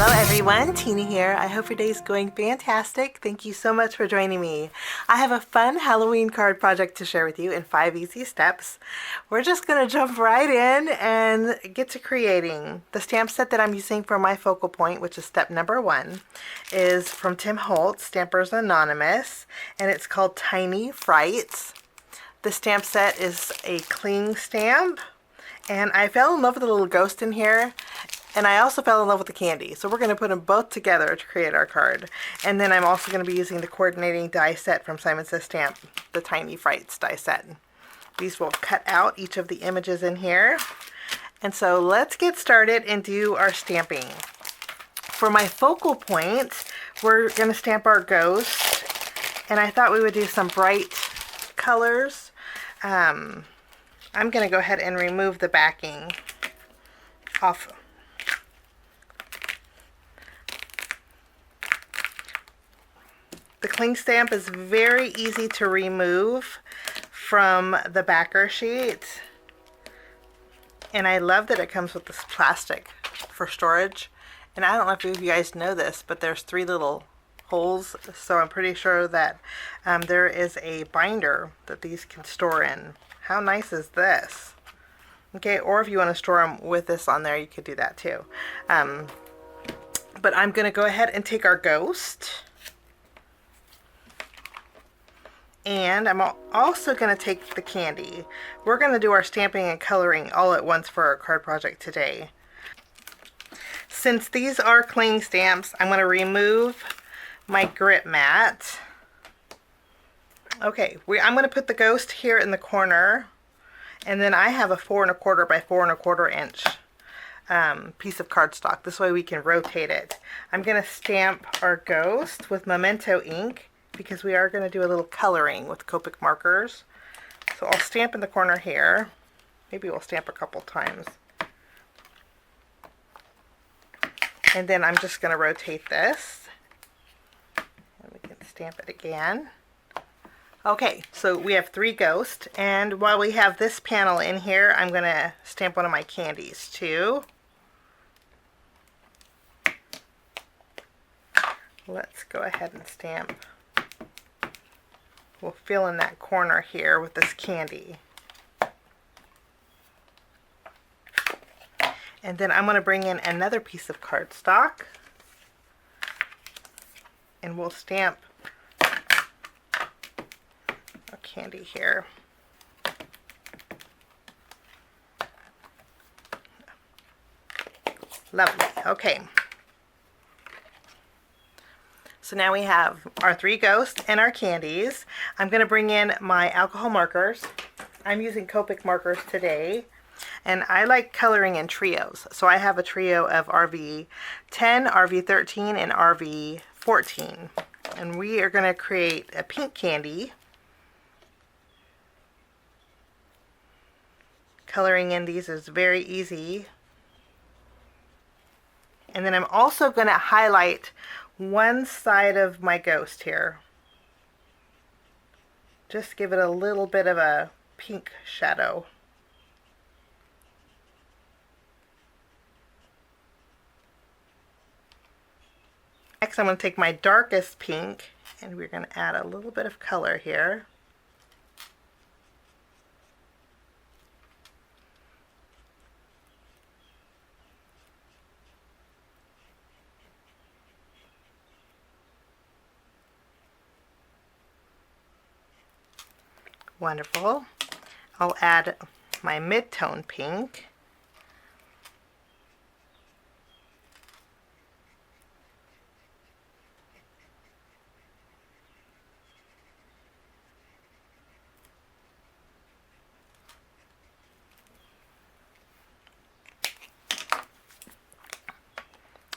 Hello everyone, Tina here. I hope your day is going fantastic. Thank you so much for joining me. I have a fun Halloween card project to share with you in 5 easy steps. We're just going to jump right in and get to creating. The stamp set that I'm using for my focal point, which is step number 1, is from Tim Holtz, Stampers Anonymous, and it's called Tiny Frights. The stamp set is a cling stamp, and I fell in love with the little ghost in here. And I also fell in love with the candy. So we're going to put them both together to create our card. And then I'm also going to be using the coordinating die set from Simon Says Stamp, the Tiny Frights die set. These will cut out each of the images in here. And so let's get started and do our stamping. For my focal point, we're going to stamp our ghost. And I thought we would do some bright colors. I'm going to go ahead and remove the backing off. The cling stamp is very easy to remove from the backer sheet, and I love that it comes with this plastic for storage. And I don't know if you guys know this, but there's 3 little holes, so I'm pretty sure that there is a binder that these can store in. How nice is this? Okay, or if you want to store them with this on there, you could do that too. But I'm going to go ahead and take our ghost. And I'm also going to take the candy. We're going to do our stamping and coloring all at once for our card project today. Since these are cling stamps, I'm going to remove my grip mat. Okay, I'm going to put the ghost here in the corner. And then I have a 4 1/4 by 4 1/4 inch piece of cardstock. This way we can rotate it. I'm going to stamp our ghost with Memento ink, because we are going to do a little coloring with Copic markers. So I'll stamp in the corner here. Maybe we'll stamp a couple times. And then I'm just going to rotate this. And we can stamp it again. Okay, so we have 3 ghosts. And while we have this panel in here, I'm going to stamp one of my candies too. Let's go ahead and stamp. We'll fill in that corner here with this candy. And then I'm going to bring in another piece of cardstock. And we'll stamp a candy here. Lovely. Okay. So now we have our 3 ghosts and our candies. I'm going to bring in my alcohol markers. I'm using Copic markers today. And I like coloring in trios. So I have a trio of RV10, RV13, and RV14. And we are going to create a pink candy. Coloring in these is very easy. And then I'm also going to highlight one side of my ghost here. Just give it a little bit of a pink shadow. Next I'm going to take my darkest pink and we're going to add a little bit of color here. Wonderful. I'll add my mid-tone pink.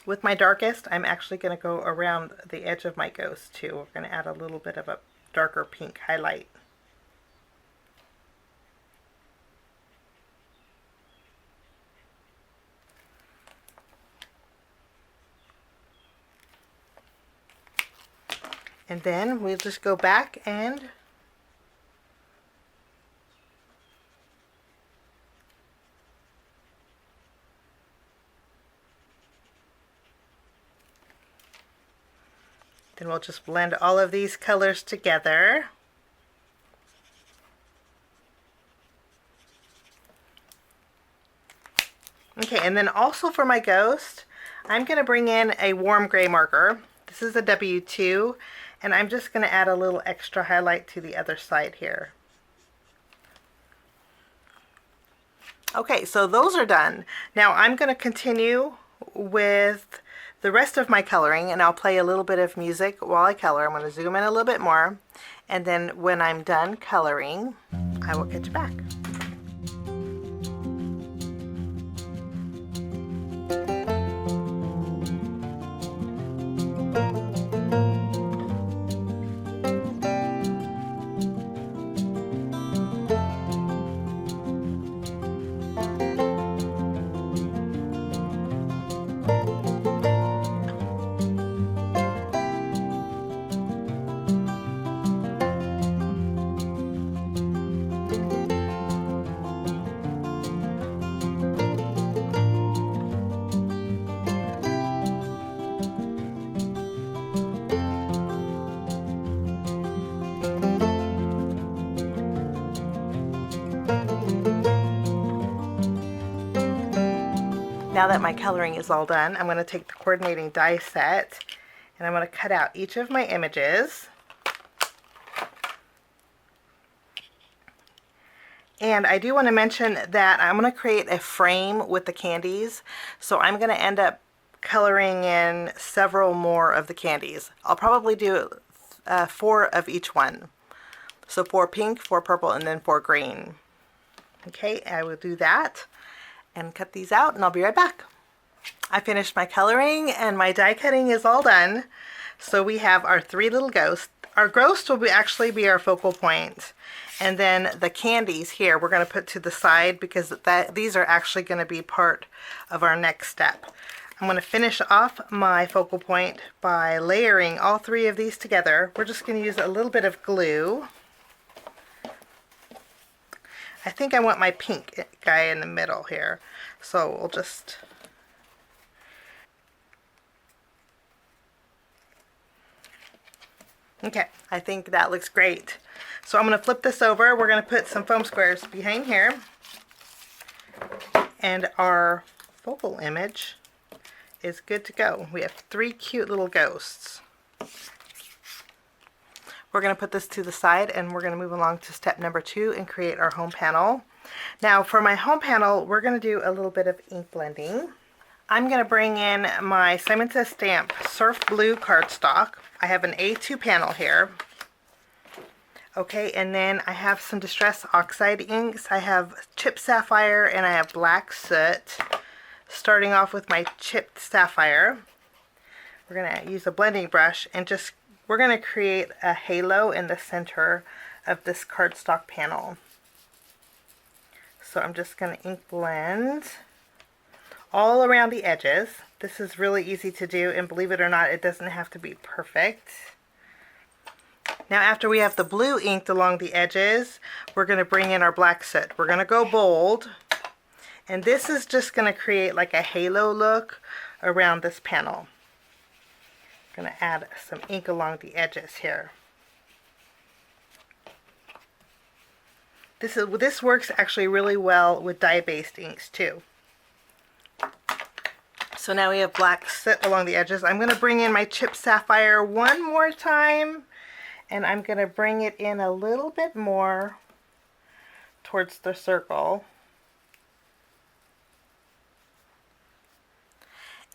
With my darkest, I'm actually going to go around the edge of my ghost too. We're going to add a little bit of a darker pink highlight. And then we'll just go back and Then we'll just blend all of these colors together. Okay, and then also for my ghost, I'm going to bring in a warm gray marker. This is a W2, and I'm just going to add a little extra highlight to the other side here. Okay, so those are done. Now I'm going to continue with the rest of my coloring, and I'll play a little bit of music while I color. I'm going to zoom in a little bit more, and then when I'm done coloring, I will get you back. Now that my coloring is all done, I'm going to take the coordinating die set and I'm going to cut out each of my images. And I do want to mention that I'm going to create a frame with the candies, so I'm going to end up coloring in several more of the candies. I'll probably do 4 of each one. So 4 pink, 4 purple, and then 4 green. Okay, I will do that and cut these out, and I'll be right back. I finished my coloring and my die cutting is all done. So we have our 3 little ghosts. Our ghost will actually be our focal point. And then the candies here we're going to put to the side because these are actually going to be part of our next step. I'm going to finish off my focal point by layering all 3 of these together. We're just going to use a little bit of glue. I think I want my pink guy in the middle here, so we'll just... Okay, I think that looks great. So I'm going to flip this over. We're going to put some foam squares behind here. And our focal image is good to go. We have 3 cute little ghosts. We're going to put this to the side and we're going to move along to step number 2 and create our home panel. Now for my home panel, we're going to do a little bit of ink blending. I'm going to bring in my Simon Says Stamp Surf Blue cardstock. I have an A2 panel here. Okay, and then I have some Distress Oxide inks. I have Chipped Sapphire and I have Black Soot. Starting off with my Chipped Sapphire, we're going to use a blending brush and just we're going to create a halo in the center of this cardstock panel. So I'm just going to ink blend all around the edges. This is really easy to do, and believe it or not, it doesn't have to be perfect. Now after we have the blue inked along the edges, we're going to bring in our Black Soot. We're going to go bold, and this is just going to create like a halo look around this panel. Going to add some ink along the edges here. This works actually really well with dye-based inks too. So now we have Black Soot along the edges. I'm going to bring in my Chipped Sapphire one more time, and I'm going to bring it in a little bit more towards the circle.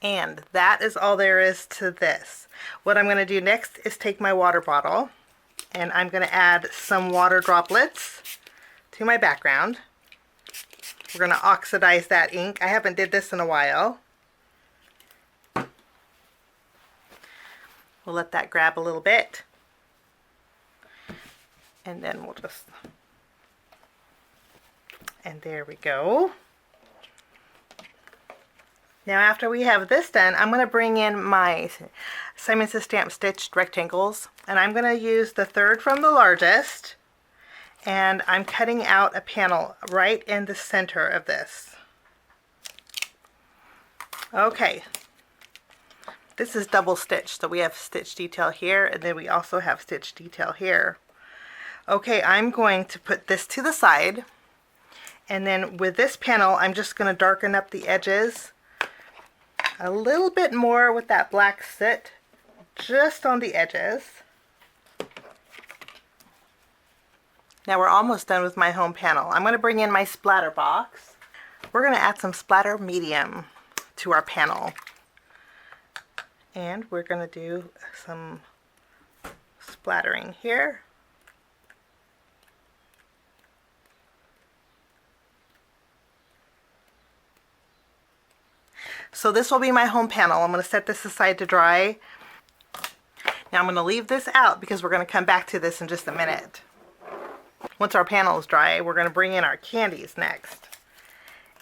And that is all there is to this. What I'm going to do next is take my water bottle and I'm going to add some water droplets to my background. We're going to oxidize that ink. I haven't did this in a while. We'll let that grab a little bit. And then we'll just... And there we go. Now after we have this done, I'm going to bring in my Simon Says Stamp stitched rectangles, and I'm going to use the third from the largest, and I'm cutting out a panel right in the center of this. Okay, This is double stitched, so we have stitch detail here, and then we also have stitch detail here. Okay, I'm going to put this to the side, and then with this panel I'm just going to darken up the edges a little bit more with that black soot, just on the edges. Now we're almost done with my home panel. I'm going to bring in my splatter box. We're going to add some splatter medium to our panel. And we're going to do some splattering here. So this will be my home panel. I'm going to set this aside to dry. Now I'm going to leave this out because we're going to come back to this in just a minute. Once our panel is dry, we're going to bring in our candies next.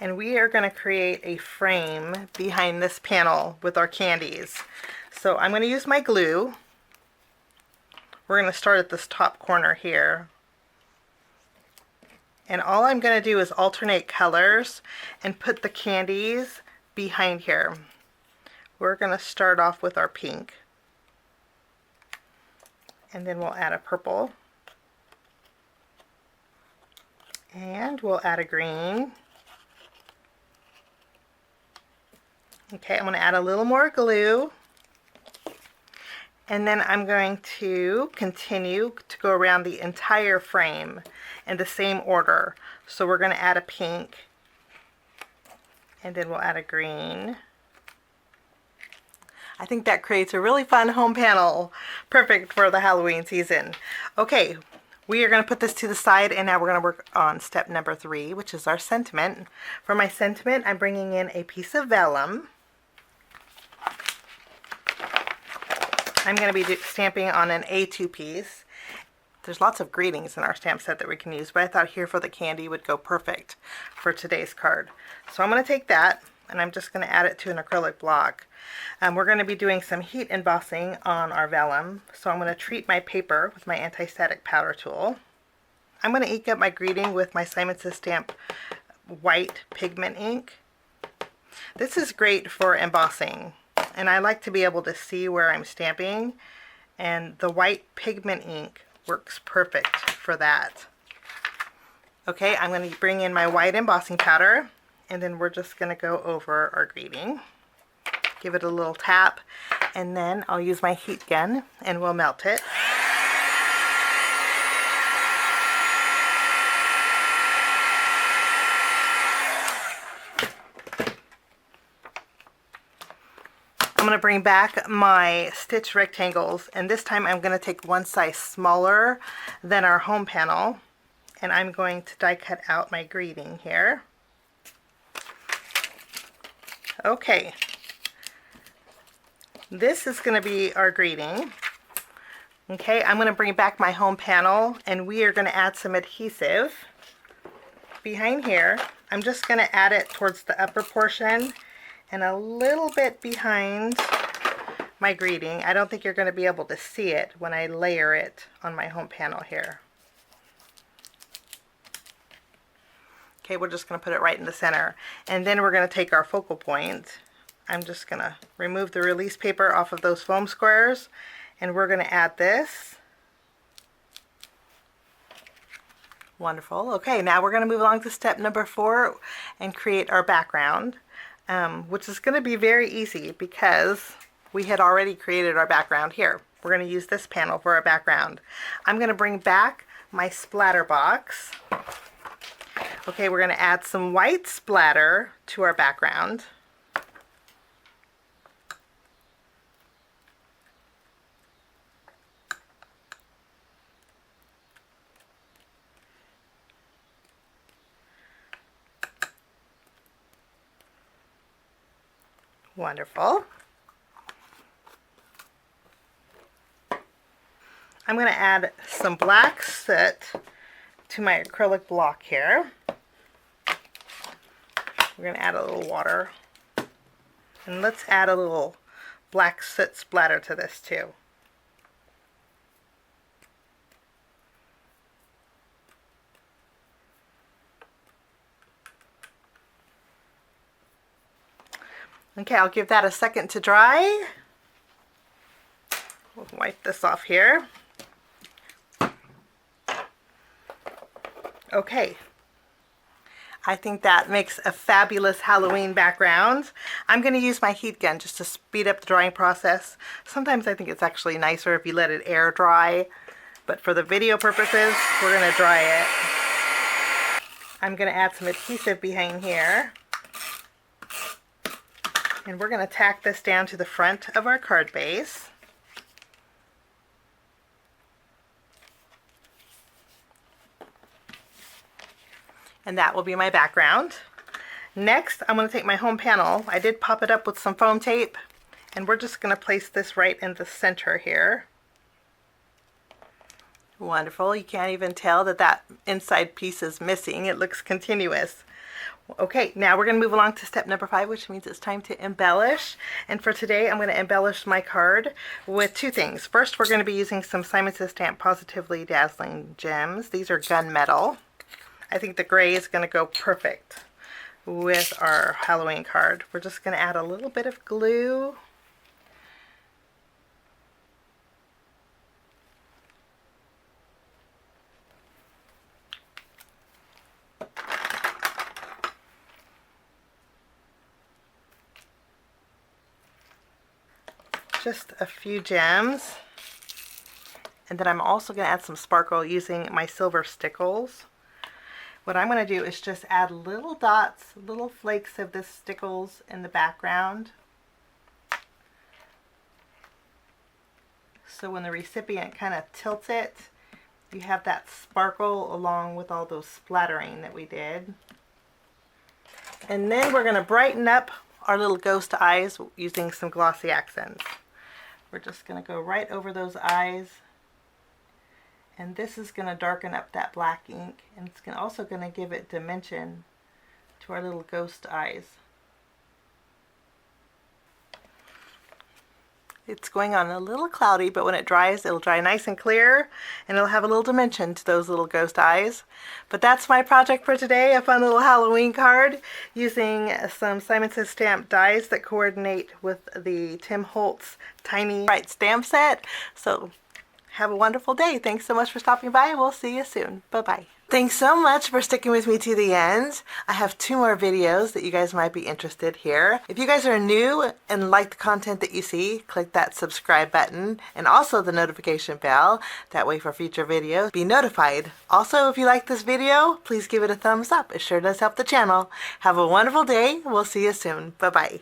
And we are going to create a frame behind this panel with our candies. So I'm going to use my glue. We're going to start at this top corner here. And all I'm going to do is alternate colors and put the candies behind here. We're going to start off with our pink. And then we'll add a purple. And we'll add a green. Okay, I'm going to add a little more glue. And then I'm going to continue to go around the entire frame in the same order. So we're going to add a pink. And then we'll add a green. I think that creates a really fun home panel. Perfect for the Halloween season. Okay, we are going to put this to the side, and now we're going to work on step number 3, which is our sentiment. For my sentiment, I'm bringing in a piece of vellum. I'm going to be stamping on an A2 piece. There's lots of greetings in our stamp set that we can use, but I thought here for the candy would go perfect for today's card. So I'm going to take that, and I'm just going to add it to an acrylic block. We're going to be doing some heat embossing on our vellum, so I'm going to treat my paper with my anti-static powder tool. I'm going to ink up my greeting with my Simon Says Stamp white pigment ink. This is great for embossing, and I like to be able to see where I'm stamping, and the white pigment ink works perfect for that. Okay, I'm going to bring in my white embossing powder, and then we're just going to go over our greeting. Give it a little tap, and then I'll use my heat gun and we'll melt it. I'm going to bring back my stitch rectangles, and this time I'm going to take one size smaller than our home panel, and I'm going to die cut out my greeting here. Okay, this is going to be our greeting. Okay, I'm going to bring back my home panel, and we are going to add some adhesive behind here. I'm just going to add it towards the upper portion and a little bit behind my greeting. I don't think you're going to be able to see it when I layer it on my home panel here. Okay, we're just going to put it right in the center, and then we're going to take our focal point. I'm just going to remove the release paper off of those foam squares, and we're going to add this. Wonderful. Okay, now we're going to move along to step number 4 and create our background, which is going to be very easy because we had already created our background here. We're going to use this panel for our background. I'm going to bring back my splatter box. Okay, we're going to add some white splatter to our background. Wonderful. I'm going to add some black soot to my acrylic block here. We're going to add a little water. And let's add a little black soot splatter to this too. Okay, I'll give that a second to dry. We'll wipe this off here. Okay. I think that makes a fabulous Halloween background. I'm going to use my heat gun just to speed up the drying process. Sometimes I think it's actually nicer if you let it air dry, but for the video purposes, we're going to dry it. I'm going to add some adhesive behind here. And we're going to tack this down to the front of our card base. And that will be my background. Next, I'm going to take my home panel. I did pop it up with some foam tape, and we're just going to place this right in the center here. Wonderful. You can't even tell that that inside piece is missing. It looks continuous. Okay, now we're going to move along to step number 5, which means it's time to embellish. And for today, I'm going to embellish my card with 2 things. First, we're going to be using some Simon Says Stamp Positively Dazzling Gems. These are gunmetal. I think the gray is going to go perfect with our Halloween card. We're just going to add a little bit of glue. Just a few gems. And then I'm also going to add some sparkle using my silver Stickles. What I'm going to do is just add little dots, little flakes of this Stickles in the background. So when the recipient kind of tilts it, you have that sparkle along with all those splattering that we did. And then we're going to brighten up our little ghost eyes using some glossy accents. We're just going to go right over those eyes. And this is going to darken up that black ink, and it's also going to give it dimension to our little ghost eyes. It's going on a little cloudy, but when it dries, it'll dry nice and clear, and it'll have a little dimension to those little ghost eyes. But that's my project for today, a fun little Halloween card using some Simon Says Stamp dies that coordinate with the Tim Holtz Tiny Frights stamp set. So have a wonderful day. Thanks so much for stopping by. We'll see you soon. Bye-bye. Thanks so much for sticking with me to the end. I have 2 more videos that you guys might be interested here. If you guys are new and like the content that you see, click that subscribe button and also the notification bell. That way for future videos, be notified. Also, if you like this video, please give it a thumbs up. It sure does help the channel. Have a wonderful day. We'll see you soon. Bye-bye.